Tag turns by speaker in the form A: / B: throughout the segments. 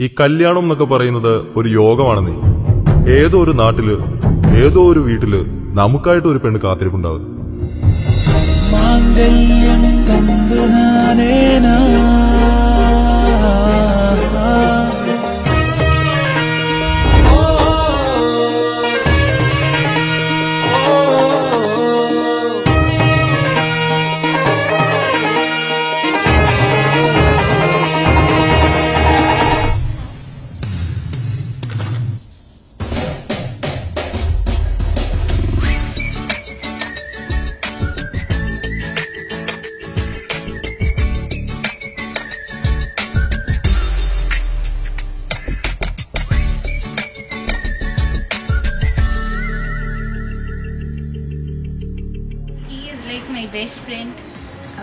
A: ഈ കല്യാണം എന്നൊക്കെ പറയുന്നത് ഒരു യോഗമാണെന്നേ. ഏതോ ഒരു നാട്ടില് ഏതോ ഒരു വീട്ടില് നമുക്കായിട്ട് ഒരു പെണ്ണ് കാത്തിരിപ്പുണ്ടാവും.
B: My best friend,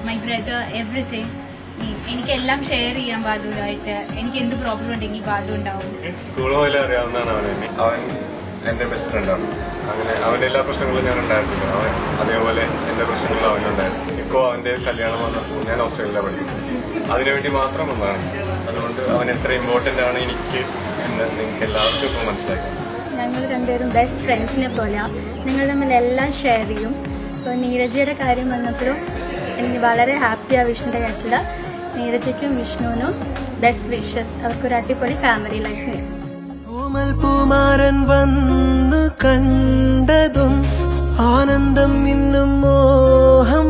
B: my brother, everything. എനിക്ക് എല്ലാം ഷെയർ ചെയ്യാൻ ബാലുവായിട്ട്. എനിക്ക് എന്ത് പ്രോബ്ലം ഉണ്ടെങ്കിൽ ബാലു ഉണ്ടാവും.
C: സ്കൂൾ മുതലേ അറിയാവുന്നതാണ് അവൻ എന്റെ ബെസ്റ്റ് ഫ്രണ്ടാണ്. അങ്ങനെ അവന്റെ എല്ലാ പ്രശ്നങ്ങളും ഞാൻ ഉണ്ടായിരുന്നില്ല. അവൻ അതേപോലെ എന്റെ പ്രശ്നങ്ങളും അവനുണ്ടായിരുന്നു. ഇപ്പോൾ അവന്റെ കല്യാണം വന്നപ്പോൾ ഞാൻ ഓസ്ട്രേലിയ പഠിക്കും. അതിനുവേണ്ടി മാത്രം വന്നതാണ്. അതുകൊണ്ട് അവൻ എത്ര ഇമ്പോർട്ടന്റ് ആണ് എനിക്ക് എന്ന് നിങ്ങൾക്ക് എല്ലാവർക്കും ഇപ്പോൾ മനസ്സിലായി.
B: ഞങ്ങൾ രണ്ടുപേരും ബെസ്റ്റ് ഫ്രണ്ട്സിനെ പോലെയാണ്. നിങ്ങൾ തമ്മിൽ എല്ലാം ഷെയർ ചെയ്യും. ഇപ്പോൾ നീരജയുടെ കാര്യം വന്നപ്പോഴും എനിക്ക് വളരെ ഹാപ്പിയാണ്. വിഷ്ണുവിൻ്റെ കാര്യത്തിൽ നീരജയ്ക്കും വിഷ്ണുവിനും ബെസ്റ്റ് വിഷസ്. അവർക്കൊരു അടിപൊളി ഫാമിലി ലൈഫ്.
D: പൂമാരൻ വന്നു കണ്ടതും ആനന്ദം ഇന്നും മോഹം